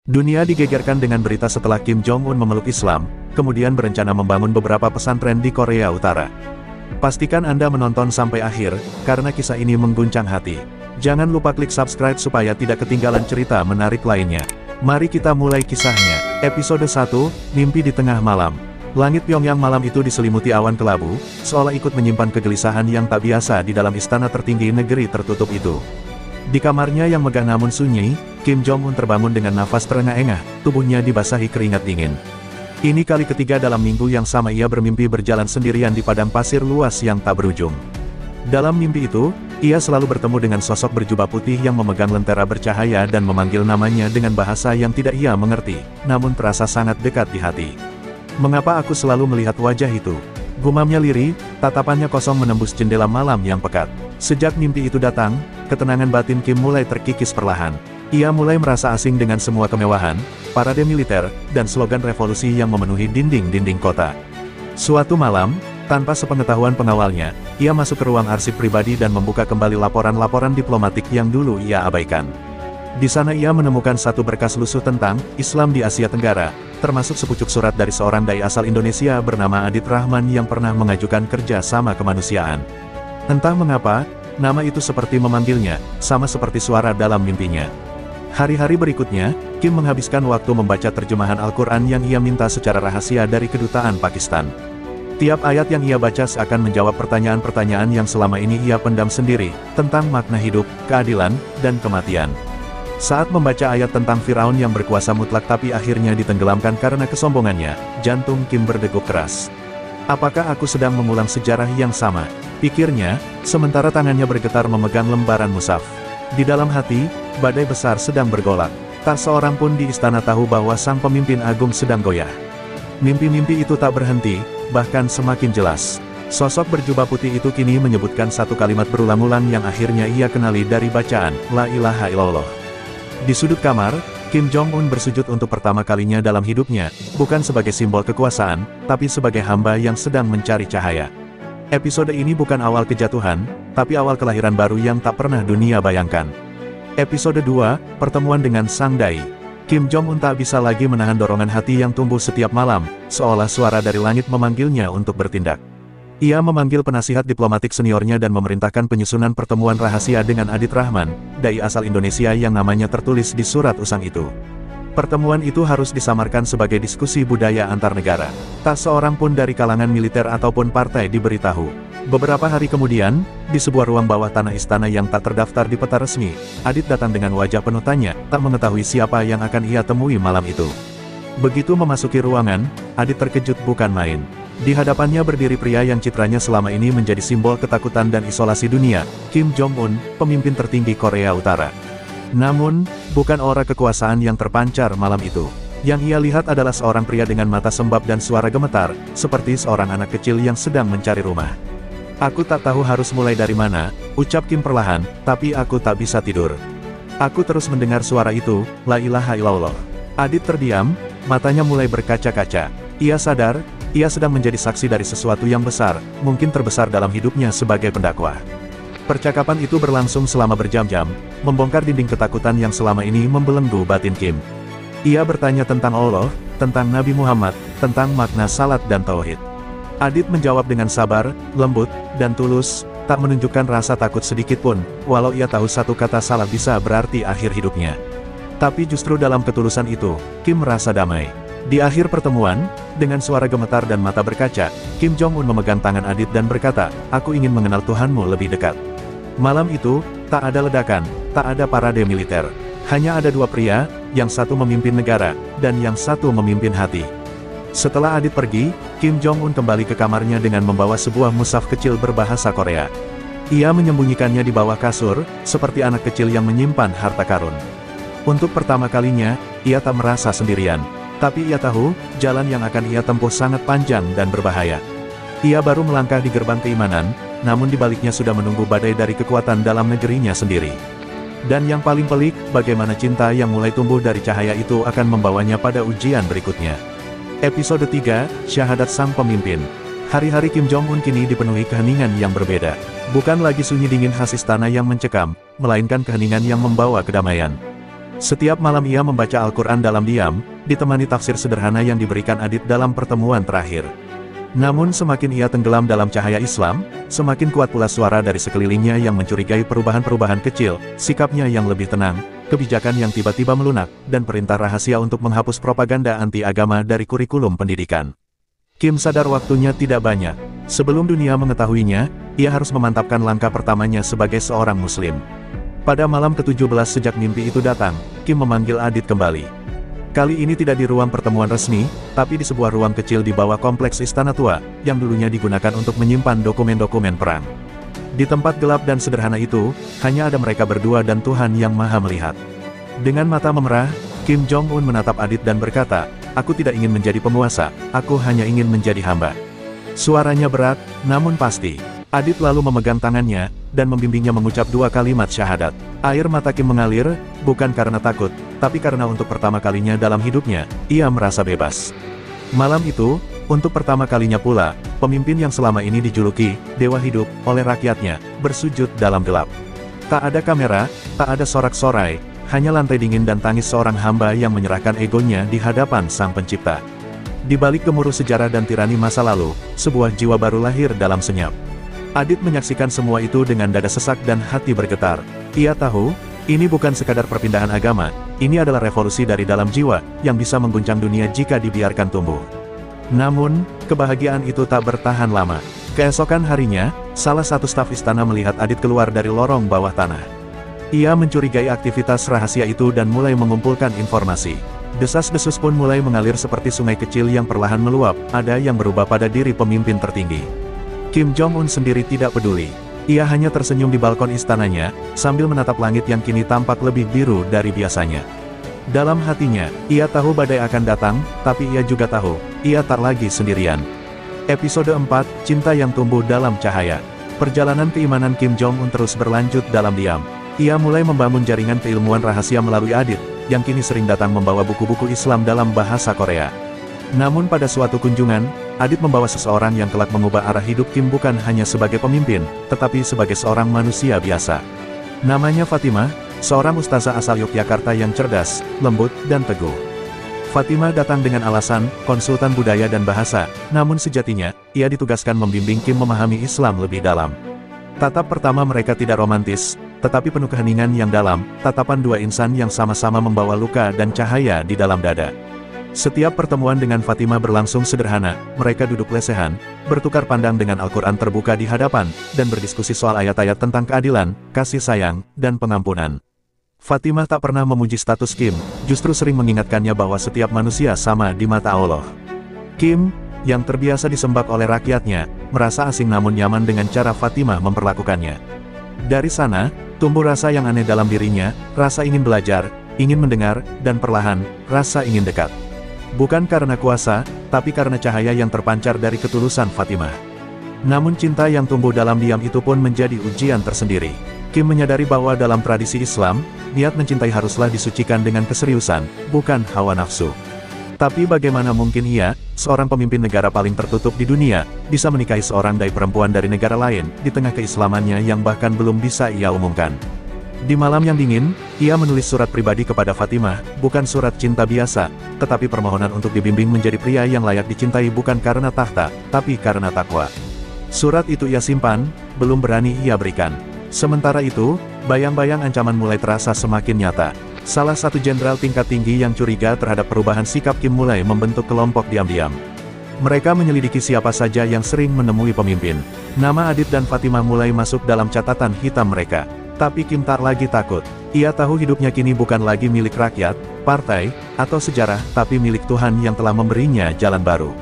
Dunia digegerkan dengan berita setelah Kim Jong-un memeluk Islam, kemudian berencana membangun beberapa pesantren di Korea Utara. Pastikan Anda menonton sampai akhir, karena kisah ini mengguncang hati. Jangan lupa klik subscribe supaya tidak ketinggalan cerita menarik lainnya. Mari kita mulai kisahnya. Episode 1, Mimpi di Tengah Malam. Langit Pyongyang malam itu diselimuti awan kelabu, seolah ikut menyimpan kegelisahan yang tak biasa di dalam istana tertinggi negeri tertutup itu. Di kamarnya yang megah namun sunyi, Kim Jong-un terbangun dengan nafas terengah-engah, tubuhnya dibasahi keringat dingin. Ini kali ketiga dalam minggu yang sama ia bermimpi berjalan sendirian di padang pasir luas yang tak berujung. Dalam mimpi itu, ia selalu bertemu dengan sosok berjubah putih yang memegang lentera bercahaya dan memanggil namanya dengan bahasa yang tidak ia mengerti, namun terasa sangat dekat di hati. "Mengapa aku selalu melihat wajah itu?" gumamnya lirih, tatapannya kosong menembus jendela malam yang pekat. Sejak mimpi itu datang, ketenangan batin Kim mulai terkikis perlahan. Ia mulai merasa asing dengan semua kemewahan, parade militer, dan slogan revolusi yang memenuhi dinding-dinding kota. Suatu malam, tanpa sepengetahuan pengawalnya, ia masuk ke ruang arsip pribadi dan membuka kembali laporan-laporan diplomatik yang dulu ia abaikan. Di sana ia menemukan satu berkas lusuh tentang Islam di Asia Tenggara, termasuk sepucuk surat dari seorang dai asal Indonesia bernama Adit Rahman yang pernah mengajukan kerja sama kemanusiaan. Entah mengapa, nama itu seperti memanggilnya, sama seperti suara dalam mimpinya. Hari-hari berikutnya, Kim menghabiskan waktu membaca terjemahan Al-Quran yang ia minta secara rahasia dari kedutaan Pakistan. Tiap ayat yang ia baca seakan menjawab pertanyaan-pertanyaan yang selama ini ia pendam sendiri, tentang makna hidup, keadilan, dan kematian. Saat membaca ayat tentang Firaun yang berkuasa mutlak tapi akhirnya ditenggelamkan karena kesombongannya, jantung Kim berdegup keras. Apakah aku sedang mengulang sejarah yang sama? Pikirnya, sementara tangannya bergetar memegang lembaran mushaf. Di dalam hati, badai besar sedang bergolak. Tak seorang pun di istana tahu bahwa sang pemimpin agung sedang goyah. Mimpi-mimpi itu tak berhenti, bahkan semakin jelas. Sosok berjubah putih itu kini menyebutkan satu kalimat berulang-ulang yang akhirnya ia kenali dari bacaan, La ilaha illallah. Di sudut kamar, Kim Jong-un bersujud untuk pertama kalinya dalam hidupnya, bukan sebagai simbol kekuasaan, tapi sebagai hamba yang sedang mencari cahaya. Episode ini bukan awal kejatuhan, tapi awal kelahiran baru yang tak pernah dunia bayangkan. Episode 2, Pertemuan dengan Sang Dai. Kim Jong-un tak bisa lagi menahan dorongan hati yang tumbuh setiap malam, seolah suara dari langit memanggilnya untuk bertindak. Ia memanggil penasihat diplomatik seniornya dan memerintahkan penyusunan pertemuan rahasia dengan Adit Rahman, dai asal Indonesia yang namanya tertulis di surat usang itu. Pertemuan itu harus disamarkan sebagai diskusi budaya antar negara. Tak seorang pun dari kalangan militer ataupun partai diberitahu. Beberapa hari kemudian, di sebuah ruang bawah tanah istana yang tak terdaftar di peta resmi, Adit datang dengan wajah penuh tanya, tak mengetahui siapa yang akan ia temui malam itu. Begitu memasuki ruangan, Adit terkejut bukan main. Di hadapannya berdiri pria yang citranya selama ini menjadi simbol ketakutan dan isolasi dunia, Kim Jong-un, pemimpin tertinggi Korea Utara. Namun, bukan aura kekuasaan yang terpancar malam itu. Yang ia lihat adalah seorang pria dengan mata sembab dan suara gemetar, seperti seorang anak kecil yang sedang mencari rumah. "Aku tak tahu harus mulai dari mana," ucap Kim perlahan, "tapi aku tak bisa tidur. Aku terus mendengar suara itu, La ilaha illallah." Adit terdiam, matanya mulai berkaca-kaca. Ia sadar, ia sedang menjadi saksi dari sesuatu yang besar, mungkin terbesar dalam hidupnya sebagai pendakwah. Percakapan itu berlangsung selama berjam-jam, membongkar dinding ketakutan yang selama ini membelenggu batin Kim. Ia bertanya tentang Allah, tentang Nabi Muhammad, tentang makna salat dan tauhid. Adit menjawab dengan sabar, lembut, dan tulus, tak menunjukkan rasa takut sedikit pun, walau ia tahu satu kata salah bisa berarti akhir hidupnya. Tapi justru dalam ketulusan itu, Kim merasa damai. Di akhir pertemuan, dengan suara gemetar dan mata berkaca, Kim Jong-un memegang tangan Adit dan berkata, "Aku ingin mengenal Tuhanmu lebih dekat." Malam itu, tak ada ledakan, tak ada parade militer. Hanya ada dua pria, yang satu memimpin negara, dan yang satu memimpin hati. Setelah Adit pergi, Kim Jong-un kembali ke kamarnya dengan membawa sebuah mushaf kecil berbahasa Korea. Ia menyembunyikannya di bawah kasur, seperti anak kecil yang menyimpan harta karun. Untuk pertama kalinya, ia tak merasa sendirian. Tapi ia tahu, jalan yang akan ia tempuh sangat panjang dan berbahaya. Ia baru melangkah di gerbang keimanan, namun di baliknya sudah menunggu badai dari kekuatan dalam negerinya sendiri. Dan yang paling pelik, bagaimana cinta yang mulai tumbuh dari cahaya itu akan membawanya pada ujian berikutnya. Episode 3, Syahadat Sang Pemimpin. Hari-hari Kim Jong-un kini dipenuhi keheningan yang berbeda. Bukan lagi sunyi dingin khas istana yang mencekam, melainkan keheningan yang membawa kedamaian. Setiap malam ia membaca Al-Quran dalam diam, ditemani tafsir sederhana yang diberikan Adit dalam pertemuan terakhir. Namun semakin ia tenggelam dalam cahaya Islam, semakin kuat pula suara dari sekelilingnya yang mencurigai perubahan-perubahan kecil, sikapnya yang lebih tenang, kebijakan yang tiba-tiba melunak, dan perintah rahasia untuk menghapus propaganda anti-agama dari kurikulum pendidikan. Kim sadar waktunya tidak banyak. Sebelum dunia mengetahuinya, ia harus memantapkan langkah pertamanya sebagai seorang muslim. Pada malam ke-17 sejak mimpi itu datang, Kim memanggil Adit kembali. Kali ini tidak di ruang pertemuan resmi, tapi di sebuah ruang kecil di bawah kompleks Istana Tua, yang dulunya digunakan untuk menyimpan dokumen-dokumen perang. Di tempat gelap dan sederhana itu, hanya ada mereka berdua dan Tuhan Yang Maha Melihat. Dengan mata memerah, Kim Jong-un menatap Adit dan berkata, "Aku tidak ingin menjadi penguasa, aku hanya ingin menjadi hamba." Suaranya berat, namun pasti. Adit lalu memegang tangannya, dan membimbingnya mengucap 2 kalimat syahadat. Air mata Kim mengalir, bukan karena takut, tapi karena untuk pertama kalinya dalam hidupnya, ia merasa bebas. Malam itu, untuk pertama kalinya pula, pemimpin yang selama ini dijuluki Dewa Hidup oleh rakyatnya, bersujud dalam gelap. Tak ada kamera, tak ada sorak-sorai, hanya lantai dingin dan tangis seorang hamba yang menyerahkan egonya di hadapan Sang Pencipta. Di balik gemuruh sejarah dan tirani masa lalu, sebuah jiwa baru lahir dalam senyap. Adit menyaksikan semua itu dengan dada sesak dan hati bergetar. Ia tahu, ini bukan sekadar perpindahan agama, ini adalah revolusi dari dalam jiwa, yang bisa mengguncang dunia jika dibiarkan tumbuh. Namun, kebahagiaan itu tak bertahan lama. Keesokan harinya, salah satu staf istana melihat Adit keluar dari lorong bawah tanah. Ia mencurigai aktivitas rahasia itu dan mulai mengumpulkan informasi. Desas-desus pun mulai mengalir seperti sungai kecil yang perlahan meluap, ada yang berubah pada diri pemimpin tertinggi. Kim Jong-un sendiri tidak peduli. Ia hanya tersenyum di balkon istananya, sambil menatap langit yang kini tampak lebih biru dari biasanya. Dalam hatinya, ia tahu badai akan datang, tapi ia juga tahu, ia tak lagi sendirian. Episode 4, Cinta yang Tumbuh dalam Cahaya. Perjalanan keimanan Kim Jong-un terus berlanjut dalam diam. Ia mulai membangun jaringan keilmuan rahasia melalui Adit, yang kini sering datang membawa buku-buku Islam dalam bahasa Korea. Namun pada suatu kunjungan, Adit membawa seseorang yang kelak mengubah arah hidup Kim bukan hanya sebagai pemimpin, tetapi sebagai seorang manusia biasa. Namanya Fatimah, seorang ustazah asal Yogyakarta yang cerdas, lembut, dan teguh. Fatimah datang dengan alasan, konsultan budaya dan bahasa, namun sejatinya, ia ditugaskan membimbing Kim memahami Islam lebih dalam. Tatap pertama mereka tidak romantis, tetapi penuh keheningan yang dalam, tatapan dua insan yang sama-sama membawa luka dan cahaya di dalam dada. Setiap pertemuan dengan Fatimah berlangsung sederhana, mereka duduk lesehan, bertukar pandang dengan Al-Quran terbuka di hadapan, dan berdiskusi soal ayat-ayat tentang keadilan, kasih sayang, dan pengampunan. Fatimah tak pernah memuji status Kim, justru sering mengingatkannya bahwa setiap manusia sama di mata Allah. Kim, yang terbiasa disembah oleh rakyatnya, merasa asing namun nyaman dengan cara Fatimah memperlakukannya. Dari sana, tumbuh rasa yang aneh dalam dirinya, rasa ingin belajar, ingin mendengar, dan perlahan, rasa ingin dekat. Bukan karena kuasa, tapi karena cahaya yang terpancar dari ketulusan Fatimah. Namun cinta yang tumbuh dalam diam itu pun menjadi ujian tersendiri. Kim menyadari bahwa dalam tradisi Islam, niat mencintai haruslah disucikan dengan keseriusan, bukan hawa nafsu. Tapi bagaimana mungkin ia, seorang pemimpin negara paling tertutup di dunia, bisa menikahi seorang dai perempuan dari negara lain, di tengah keislamannya yang bahkan belum bisa ia umumkan. Di malam yang dingin, ia menulis surat pribadi kepada Fatimah, bukan surat cinta biasa, tetapi permohonan untuk dibimbing menjadi pria yang layak dicintai bukan karena tahta, tapi karena takwa. Surat itu ia simpan, belum berani ia berikan. Sementara itu, bayang-bayang ancaman mulai terasa semakin nyata. Salah satu jenderal tingkat tinggi yang curiga terhadap perubahan sikap Kim mulai membentuk kelompok diam-diam. Mereka menyelidiki siapa saja yang sering menemui pemimpin. Nama Adit dan Fatimah mulai masuk dalam catatan hitam mereka. Tapi Kim tak lagi takut. Ia tahu hidupnya kini bukan lagi milik rakyat, partai, atau sejarah, tapi milik Tuhan yang telah memberinya jalan baru.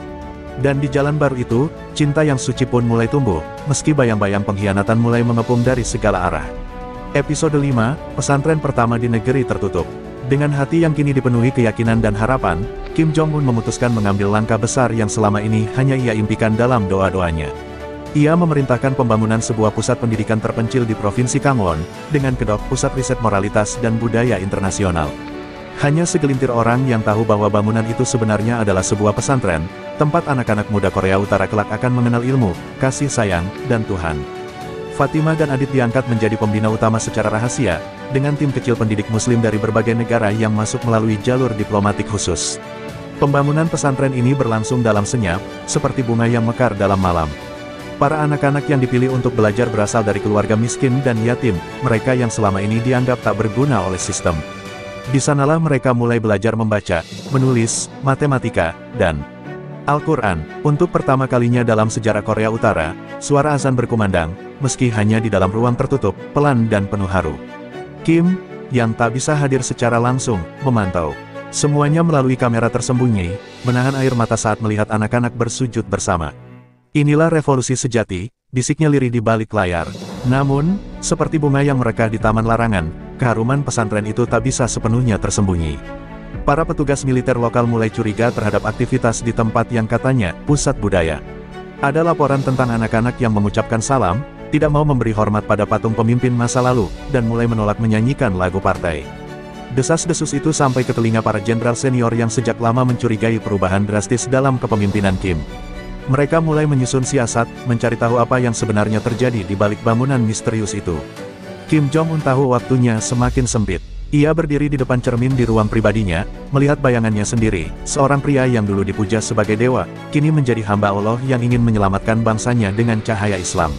Dan di jalan baru itu, cinta yang suci pun mulai tumbuh, meski bayang-bayang pengkhianatan mulai mengepung dari segala arah. Episode 5, Pesantren Pertama di Negeri Tertutup. Dengan hati yang kini dipenuhi keyakinan dan harapan, Kim Jong-un memutuskan mengambil langkah besar yang selama ini hanya ia impikan dalam doa-doanya. Ia memerintahkan pembangunan sebuah pusat pendidikan terpencil di Provinsi Gangwon, dengan kedok Pusat Riset Moralitas dan Budaya Internasional. Hanya segelintir orang yang tahu bahwa bangunan itu sebenarnya adalah sebuah pesantren, tempat anak-anak muda Korea Utara kelak akan mengenal ilmu, kasih sayang, dan Tuhan. Fatimah dan Adit diangkat menjadi pembina utama secara rahasia, dengan tim kecil pendidik muslim dari berbagai negara yang masuk melalui jalur diplomatik khusus. Pembangunan pesantren ini berlangsung dalam senyap, seperti bunga yang mekar dalam malam. Para anak-anak yang dipilih untuk belajar berasal dari keluarga miskin dan yatim, mereka yang selama ini dianggap tak berguna oleh sistem. Di sanalah mereka mulai belajar membaca, menulis, matematika, dan Al-Quran. Untuk pertama kalinya dalam sejarah Korea Utara, suara azan berkumandang, meski hanya di dalam ruang tertutup, pelan dan penuh haru. Kim, yang tak bisa hadir secara langsung, memantau semuanya melalui kamera tersembunyi, menahan air mata saat melihat anak-anak bersujud bersama. Inilah revolusi sejati, bisiknya lirih di balik layar. Namun, seperti bunga yang merekah di taman larangan, keharuman pesantren itu tak bisa sepenuhnya tersembunyi. Para petugas militer lokal mulai curiga terhadap aktivitas di tempat yang katanya pusat budaya. Ada laporan tentang anak-anak yang mengucapkan salam, tidak mau memberi hormat pada patung pemimpin masa lalu, dan mulai menolak menyanyikan lagu partai. Desas-desus itu sampai ke telinga para jenderal senior yang sejak lama mencurigai perubahan drastis dalam kepemimpinan Kim. Mereka mulai menyusun siasat, mencari tahu apa yang sebenarnya terjadi di balik bangunan misterius itu. Kim Jong-un tahu waktunya semakin sempit. Ia berdiri di depan cermin di ruang pribadinya, melihat bayangannya sendiri, seorang pria yang dulu dipuja sebagai dewa, kini menjadi hamba Allah yang ingin menyelamatkan bangsanya dengan cahaya Islam.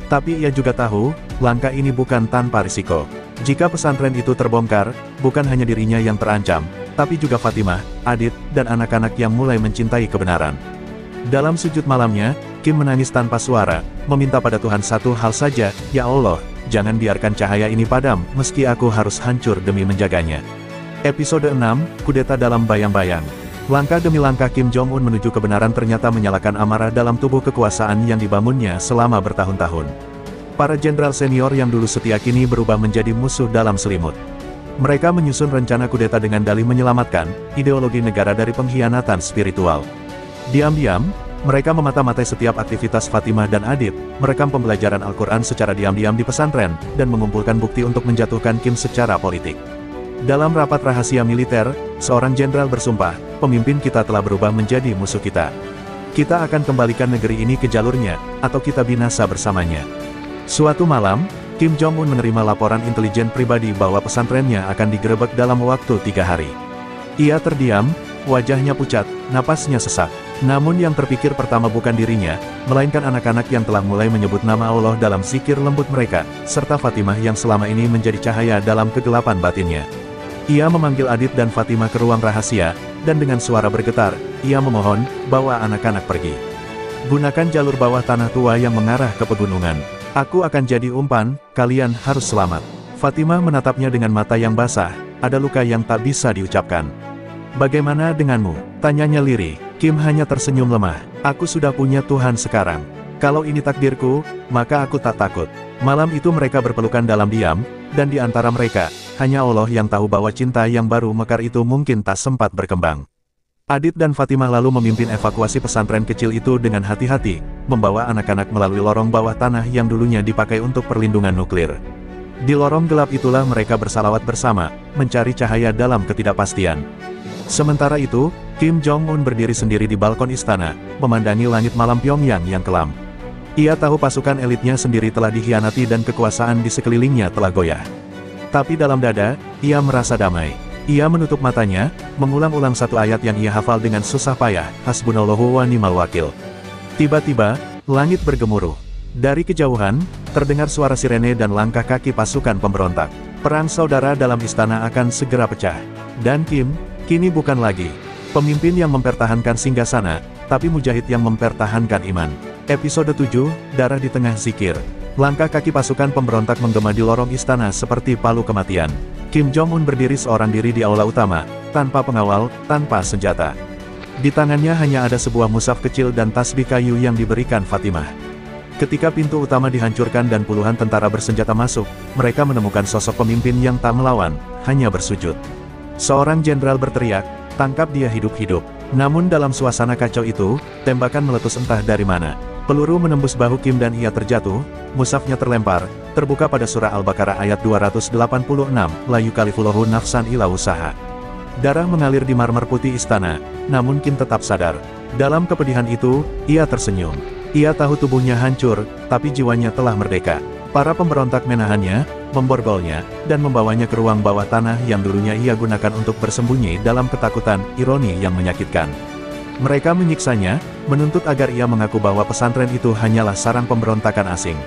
Tapi ia juga tahu, langkah ini bukan tanpa risiko. Jika pesantren itu terbongkar, bukan hanya dirinya yang terancam, tapi juga Fatimah, Adit, dan anak-anak yang mulai mencintai kebenaran. Dalam sujud malamnya, Kim menangis tanpa suara, meminta pada Tuhan satu hal saja, "Ya Allah, jangan biarkan cahaya ini padam, meski aku harus hancur demi menjaganya." Episode 6, Kudeta dalam Bayang-Bayang. Langkah demi langkah Kim Jong-un menuju kebenaran ternyata menyalakan amarah dalam tubuh kekuasaan yang dibangunnya selama bertahun-tahun. Para jenderal senior yang dulu setia kini berubah menjadi musuh dalam selimut. Mereka menyusun rencana kudeta dengan dalih menyelamatkan ideologi negara dari pengkhianatan spiritual. Diam-diam, mereka memata-matai setiap aktivitas Fatimah dan Adit, merekam pembelajaran Al-Quran secara diam-diam di pesantren, dan mengumpulkan bukti untuk menjatuhkan Kim secara politik. Dalam rapat rahasia militer, seorang jenderal bersumpah, "Pemimpin kita telah berubah menjadi musuh kita. Kita akan kembalikan negeri ini ke jalurnya, atau kita binasa bersamanya." Suatu malam, Kim Jong-un menerima laporan intelijen pribadi bahwa pesantrennya akan digerebek dalam waktu 3 hari. Ia terdiam, wajahnya pucat, napasnya sesak. Namun yang terpikir pertama bukan dirinya, melainkan anak-anak yang telah mulai menyebut nama Allah dalam zikir lembut mereka, serta Fatimah yang selama ini menjadi cahaya dalam kegelapan batinnya. Ia memanggil Adit dan Fatimah ke ruang rahasia, dan dengan suara bergetar, ia memohon, "Bawa anak-anak pergi. Gunakan jalur bawah tanah tua yang mengarah ke pegunungan. Aku akan jadi umpan, kalian harus selamat." Fatimah menatapnya dengan mata yang basah, ada luka yang tak bisa diucapkan. "Bagaimana denganmu?" tanyanya lirih. Kim hanya tersenyum lemah. "Aku sudah punya Tuhan sekarang. Kalau ini takdirku, maka aku tak takut." Malam itu mereka berpelukan dalam diam, dan di antara mereka, hanya Allah yang tahu bahwa cinta yang baru mekar itu mungkin tak sempat berkembang. Adit dan Fatimah lalu memimpin evakuasi pesantren kecil itu dengan hati-hati, membawa anak-anak melalui lorong bawah tanah yang dulunya dipakai untuk perlindungan nuklir. Di lorong gelap itulah mereka bersalawat bersama, mencari cahaya dalam ketidakpastian. Sementara itu, Kim Jong-un berdiri sendiri di balkon istana, memandangi langit malam Pyongyang yang kelam. Ia tahu pasukan elitnya sendiri telah dikhianati dan kekuasaan di sekelilingnya telah goyah. Tapi dalam dada, ia merasa damai. Ia menutup matanya, mengulang-ulang satu ayat yang ia hafal dengan susah payah, "Hasbunallahu wa ni'mal wakil." Tiba-tiba, langit bergemuruh. Dari kejauhan, terdengar suara sirene dan langkah kaki pasukan pemberontak. Perang saudara dalam istana akan segera pecah. Dan Kim, kini bukan lagi pemimpin yang mempertahankan singgasana, tapi mujahid yang mempertahankan iman. Episode 7, Darah di Tengah Zikir. Langkah kaki pasukan pemberontak menggema di lorong istana seperti palu kematian. Kim Jong-un berdiri seorang diri di aula utama, tanpa pengawal, tanpa senjata. Di tangannya hanya ada sebuah mushaf kecil dan tasbih kayu yang diberikan Fatimah. Ketika pintu utama dihancurkan dan puluhan tentara bersenjata masuk, mereka menemukan sosok pemimpin yang tak melawan, hanya bersujud. Seorang jenderal berteriak, "Tangkap dia hidup-hidup." Namun dalam suasana kacau itu, tembakan meletus entah dari mana. Peluru menembus bahu Kim dan ia terjatuh, mushafnya terlempar, terbuka pada surah Al-Baqarah ayat 286, "La yukallifullahu nafsan illa wus'aha." Darah mengalir di marmer putih istana, namun Kim tetap sadar. Dalam kepedihan itu, ia tersenyum. Ia tahu tubuhnya hancur, tapi jiwanya telah merdeka. Para pemberontak menahannya, memborgolnya, dan membawanya ke ruang bawah tanah yang dulunya ia gunakan untuk bersembunyi dalam ketakutan, ironi yang menyakitkan. Mereka menyiksanya, menuntut agar ia mengaku bahwa pesantren itu hanyalah sarang pemberontakan asing.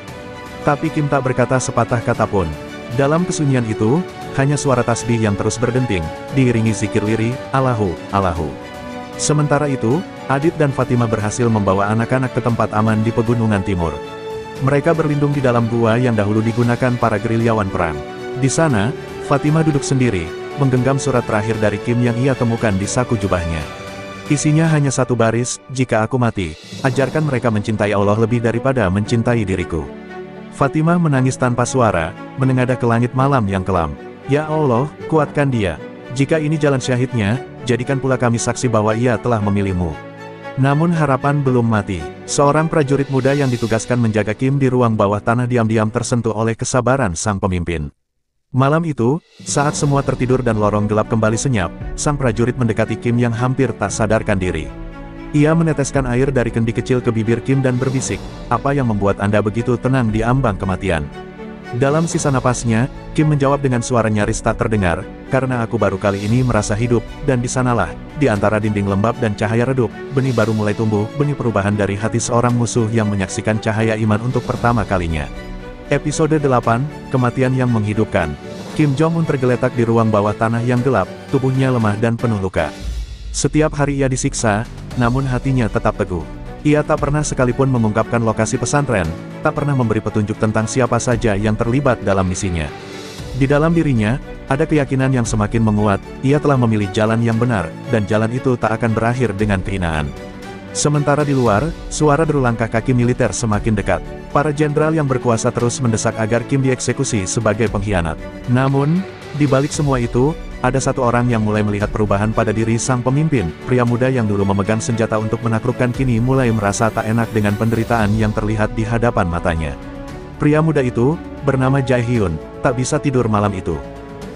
Tapi Kim tak berkata sepatah kata pun. Dalam kesunyian itu, hanya suara tasbih yang terus berdenting, diiringi zikir lirih, Allahu, Allahu. Sementara itu, Adit dan Fatima berhasil membawa anak-anak ke tempat aman di pegunungan timur. Mereka berlindung di dalam gua yang dahulu digunakan para gerilyawan perang. Di sana, Fatima duduk sendiri, menggenggam surat terakhir dari Kim yang ia temukan di saku jubahnya. Isinya hanya satu baris, jika aku mati, ajarkan mereka mencintai Allah lebih daripada mencintai diriku. Fatimah menangis tanpa suara, menengadah ke langit malam yang kelam. Ya Allah, kuatkan dia. Jika ini jalan syahidnya, jadikan pula kami saksi bahwa ia telah memilihmu. Namun harapan belum mati. Seorang prajurit muda yang ditugaskan menjaga Kim di ruang bawah tanah diam-diam tersentuh oleh kesabaran sang pemimpin. Malam itu, saat semua tertidur dan lorong gelap kembali senyap, sang prajurit mendekati Kim yang hampir tak sadarkan diri. Ia meneteskan air dari kendi kecil ke bibir Kim dan berbisik, "Apa yang membuat Anda begitu tenang di ambang kematian?" Dalam sisa napasnya, Kim menjawab dengan suara nyaris tak terdengar, "Karena aku baru kali ini merasa hidup, dan di sanalah, di antara dinding lembab dan cahaya redup, benih baru mulai tumbuh, benih perubahan dari hati seorang musuh yang menyaksikan cahaya iman untuk pertama kalinya." Episode 8, Kematian yang Menghidupkan. Kim Jong-un tergeletak di ruang bawah tanah yang gelap, tubuhnya lemah dan penuh luka. Setiap hari ia disiksa, namun hatinya tetap teguh. Ia tak pernah sekalipun mengungkapkan lokasi pesantren, tak pernah memberi petunjuk tentang siapa saja yang terlibat dalam misinya. Di dalam dirinya, ada keyakinan yang semakin menguat, ia telah memilih jalan yang benar, dan jalan itu tak akan berakhir dengan kehinaan. Sementara di luar, suara deru langkah kaki militer semakin dekat. Para jenderal yang berkuasa terus mendesak agar Kim dieksekusi sebagai pengkhianat. Namun, di balik semua itu, ada satu orang yang mulai melihat perubahan pada diri sang pemimpin. Pria muda yang dulu memegang senjata untuk menaklukkan kini mulai merasa tak enak dengan penderitaan yang terlihat di hadapan matanya. Pria muda itu, bernama Jae Hyun, tak bisa tidur malam itu.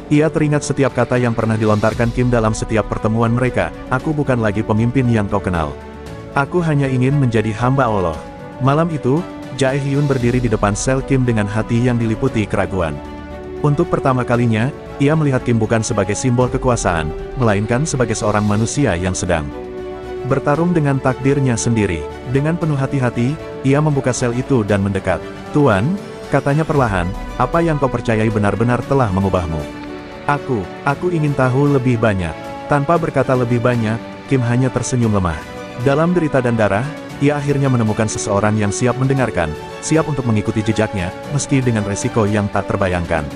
Ia teringat setiap kata yang pernah dilontarkan Kim dalam setiap pertemuan mereka, "Aku bukan lagi pemimpin yang kau kenal. Aku hanya ingin menjadi hamba Allah." Malam itu, Jae Hyun berdiri di depan sel Kim dengan hati yang diliputi keraguan. Untuk pertama kalinya, ia melihat Kim bukan sebagai simbol kekuasaan, melainkan sebagai seorang manusia yang sedang bertarung dengan takdirnya sendiri. Dengan penuh hati-hati, ia membuka sel itu dan mendekat. "Tuan," katanya perlahan, "apa yang kau percayai benar-benar telah mengubahmu. Aku ingin tahu lebih banyak." Tanpa berkata lebih banyak, Kim hanya tersenyum lemah. Dalam derita dan darah, ia akhirnya menemukan seseorang yang siap mendengarkan, siap untuk mengikuti jejaknya, meski dengan resiko yang tak terbayangkan.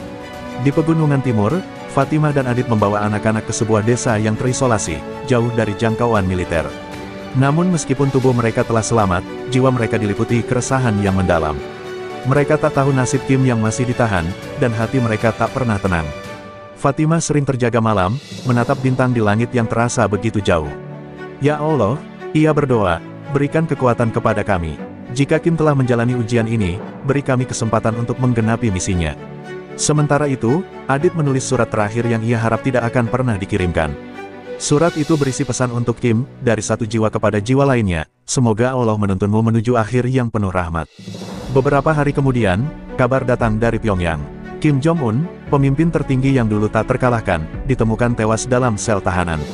Di pegunungan timur, Fatimah dan Adit membawa anak-anak ke sebuah desa yang terisolasi, jauh dari jangkauan militer. Namun meskipun tubuh mereka telah selamat, jiwa mereka diliputi keresahan yang mendalam. Mereka tak tahu nasib Kim yang masih ditahan, dan hati mereka tak pernah tenang. Fatimah sering terjaga malam, menatap bintang di langit yang terasa begitu jauh. "Ya Allah," ia berdoa, "berikan kekuatan kepada kami. Jika Kim telah menjalani ujian ini, beri kami kesempatan untuk menggenapi misinya." Sementara itu, Adit menulis surat terakhir yang ia harap tidak akan pernah dikirimkan. Surat itu berisi pesan untuk Kim, dari satu jiwa kepada jiwa lainnya, "Semoga Allah menuntunmu menuju akhir yang penuh rahmat." Beberapa hari kemudian, kabar datang dari Pyongyang. Kim Jong-un, pemimpin tertinggi yang dulu tak terkalahkan, ditemukan tewas dalam sel tahanan.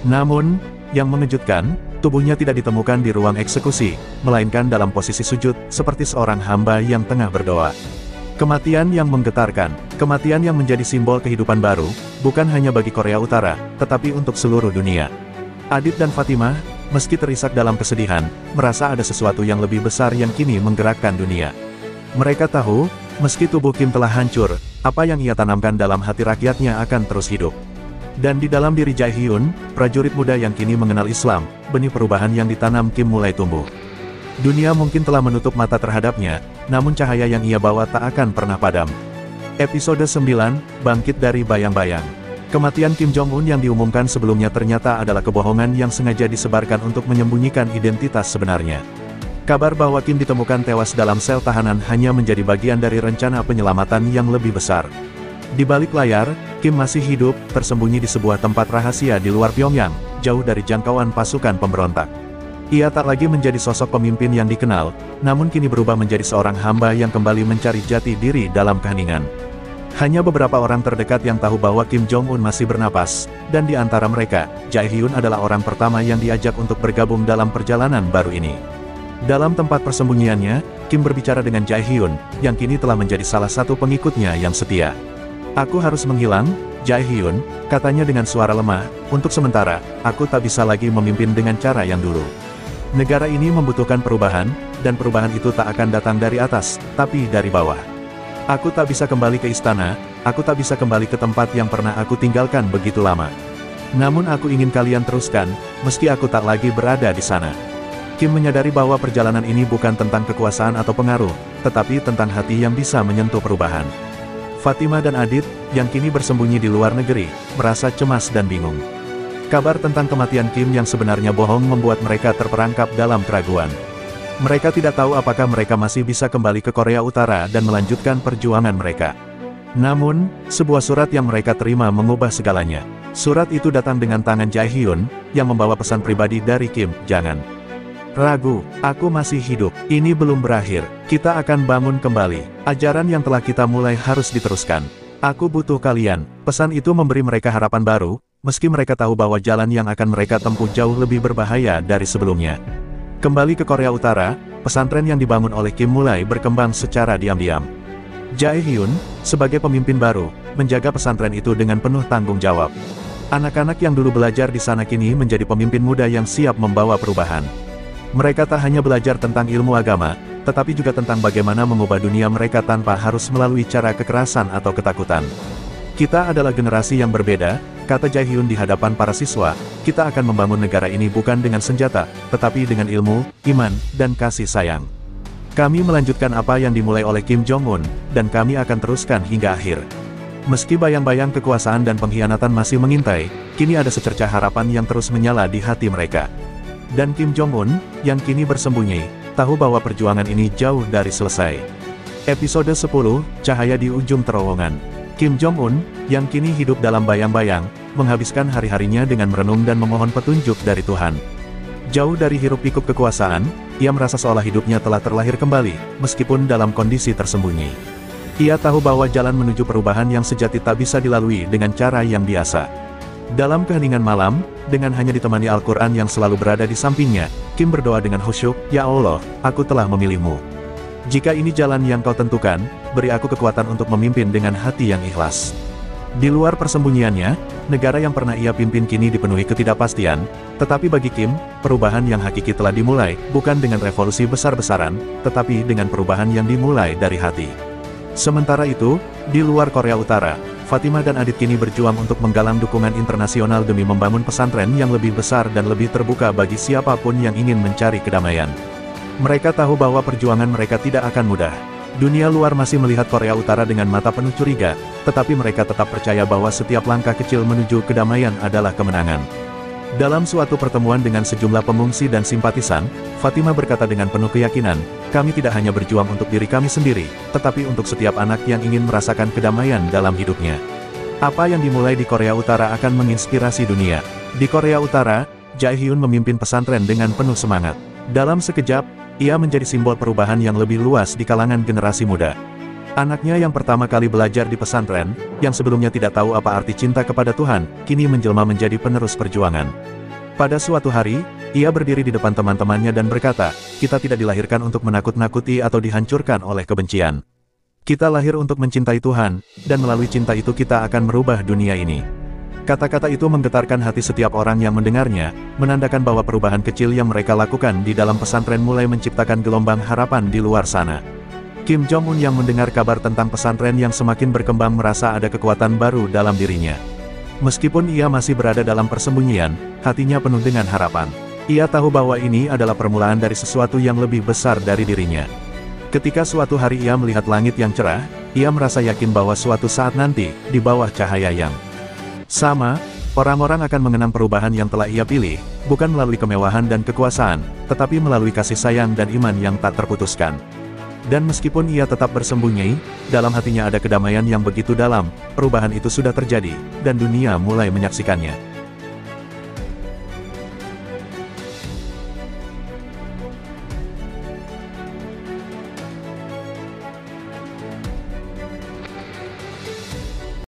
Namun, yang mengejutkan, tubuhnya tidak ditemukan di ruang eksekusi, melainkan dalam posisi sujud, seperti seorang hamba yang tengah berdoa. Kematian yang menggetarkan, kematian yang menjadi simbol kehidupan baru, bukan hanya bagi Korea Utara, tetapi untuk seluruh dunia. Adit dan Fatimah, meski terisak dalam kesedihan, merasa ada sesuatu yang lebih besar yang kini menggerakkan dunia. Mereka tahu, meski tubuh Kim telah hancur, apa yang ia tanamkan dalam hati rakyatnya akan terus hidup. Dan di dalam diri Jae Hyun, prajurit muda yang kini mengenal Islam, benih perubahan yang ditanam Kim mulai tumbuh. Dunia mungkin telah menutup mata terhadapnya, namun cahaya yang ia bawa tak akan pernah padam. Episode 9, Bangkit dari Bayang-Bayang. Kematian Kim Jong-un yang diumumkan sebelumnya ternyata adalah kebohongan yang sengaja disebarkan untuk menyembunyikan identitas sebenarnya. Kabar bahwa Kim ditemukan tewas dalam sel tahanan hanya menjadi bagian dari rencana penyelamatan yang lebih besar. Di balik layar, Kim masih hidup, tersembunyi di sebuah tempat rahasia di luar Pyongyang, jauh dari jangkauan pasukan pemberontak. Ia tak lagi menjadi sosok pemimpin yang dikenal, namun kini berubah menjadi seorang hamba yang kembali mencari jati diri dalam keheningan. Hanya beberapa orang terdekat yang tahu bahwa Kim Jong-un masih bernapas, dan di antara mereka, Jae-hyun adalah orang pertama yang diajak untuk bergabung dalam perjalanan baru ini. Dalam tempat persembunyiannya, Kim berbicara dengan Jae-hyun, yang kini telah menjadi salah satu pengikutnya yang setia. "Aku harus menghilang, Jae-hyun," katanya dengan suara lemah, "untuk sementara, aku tak bisa lagi memimpin dengan cara yang dulu. Negara ini membutuhkan perubahan, dan perubahan itu tak akan datang dari atas, tapi dari bawah. Aku tak bisa kembali ke istana, aku tak bisa kembali ke tempat yang pernah aku tinggalkan begitu lama. Namun aku ingin kalian teruskan, meski aku tak lagi berada di sana." Kim menyadari bahwa perjalanan ini bukan tentang kekuasaan atau pengaruh, tetapi tentang hati yang bisa menyentuh perubahan. Fatima dan Adit, yang kini bersembunyi di luar negeri, merasa cemas dan bingung. Kabar tentang kematian Kim yang sebenarnya bohong membuat mereka terperangkap dalam keraguan. Mereka tidak tahu apakah mereka masih bisa kembali ke Korea Utara dan melanjutkan perjuangan mereka. Namun, sebuah surat yang mereka terima mengubah segalanya. Surat itu datang dengan tangan Jae-hyun, yang membawa pesan pribadi dari Kim, "Jangan ragu, aku masih hidup. Ini belum berakhir. Kita akan bangun kembali. Ajaran yang telah kita mulai harus diteruskan. Aku butuh kalian." Pesan itu memberi mereka harapan baru, meski mereka tahu bahwa jalan yang akan mereka tempuh jauh lebih berbahaya dari sebelumnya. Kembali ke Korea Utara, pesantren yang dibangun oleh Kim mulai berkembang secara diam-diam. Jae-hyun, sebagai pemimpin baru, menjaga pesantren itu dengan penuh tanggung jawab. Anak-anak yang dulu belajar di sana kini menjadi pemimpin muda yang siap membawa perubahan. Mereka tak hanya belajar tentang ilmu agama, tetapi juga tentang bagaimana mengubah dunia mereka tanpa harus melalui cara kekerasan atau ketakutan. "Kita adalah generasi yang berbeda," kata Jae-hyun di hadapan para siswa. "Kita akan membangun negara ini bukan dengan senjata, tetapi dengan ilmu, iman, dan kasih sayang. Kami melanjutkan apa yang dimulai oleh Kim Jong-un, dan kami akan teruskan hingga akhir." Meski bayang-bayang kekuasaan dan pengkhianatan masih mengintai, kini ada secercah harapan yang terus menyala di hati mereka. Dan Kim Jong-un, yang kini bersembunyi, tahu bahwa perjuangan ini jauh dari selesai. Episode 10, Cahaya di Ujung Terowongan. Kim Jong-un, yang kini hidup dalam bayang-bayang, menghabiskan hari-harinya dengan merenung dan memohon petunjuk dari Tuhan. Jauh dari hiruk-pikuk kekuasaan, ia merasa seolah hidupnya telah terlahir kembali, meskipun dalam kondisi tersembunyi. Ia tahu bahwa jalan menuju perubahan yang sejati tak bisa dilalui dengan cara yang biasa. Dalam keheningan malam, dengan hanya ditemani Al-Quran yang selalu berada di sampingnya, Kim berdoa dengan khusyuk, "Ya Allah, aku telah memilihmu. Jika ini jalan yang kau tentukan, beri aku kekuatan untuk memimpin dengan hati yang ikhlas." Di luar persembunyiannya, negara yang pernah ia pimpin kini dipenuhi ketidakpastian, tetapi bagi Kim, perubahan yang hakiki telah dimulai, bukan dengan revolusi besar-besaran, tetapi dengan perubahan yang dimulai dari hati. Sementara itu, di luar Korea Utara, Fatima dan Adit kini berjuang untuk menggalang dukungan internasional demi membangun pesantren yang lebih besar dan lebih terbuka bagi siapapun yang ingin mencari kedamaian. Mereka tahu bahwa perjuangan mereka tidak akan mudah. Dunia luar masih melihat Korea Utara dengan mata penuh curiga, tetapi mereka tetap percaya bahwa setiap langkah kecil menuju kedamaian adalah kemenangan. Dalam suatu pertemuan dengan sejumlah pengungsi dan simpatisan, Fatima berkata dengan penuh keyakinan, "Kami tidak hanya berjuang untuk diri kami sendiri, tetapi untuk setiap anak yang ingin merasakan kedamaian dalam hidupnya. Apa yang dimulai di Korea Utara akan menginspirasi dunia." Di Korea Utara, Jae-hyun memimpin pesantren dengan penuh semangat. Dalam sekejap, ia menjadi simbol perubahan yang lebih luas di kalangan generasi muda. Anaknya yang pertama kali belajar di pesantren, yang sebelumnya tidak tahu apa arti cinta kepada Tuhan, kini menjelma menjadi penerus perjuangan. Pada suatu hari, ia berdiri di depan teman-temannya dan berkata, "Kita tidak dilahirkan untuk menakut-nakuti atau dihancurkan oleh kebencian. Kita lahir untuk mencintai Tuhan, dan melalui cinta itu kita akan merubah dunia ini." Kata-kata itu menggetarkan hati setiap orang yang mendengarnya, menandakan bahwa perubahan kecil yang mereka lakukan di dalam pesantren mulai menciptakan gelombang harapan di luar sana. Kim Jong-un yang mendengar kabar tentang pesantren yang semakin berkembang merasa ada kekuatan baru dalam dirinya. Meskipun ia masih berada dalam persembunyian, hatinya penuh dengan harapan. Ia tahu bahwa ini adalah permulaan dari sesuatu yang lebih besar dari dirinya. Ketika suatu hari ia melihat langit yang cerah, ia merasa yakin bahwa suatu saat nanti, di bawah cahaya yang sama, orang-orang akan mengenang perubahan yang telah ia pilih, bukan melalui kemewahan dan kekuasaan, tetapi melalui kasih sayang dan iman yang tak terputuskan. Dan meskipun ia tetap bersembunyi, dalam hatinya ada kedamaian yang begitu dalam, perubahan itu sudah terjadi, dan dunia mulai menyaksikannya.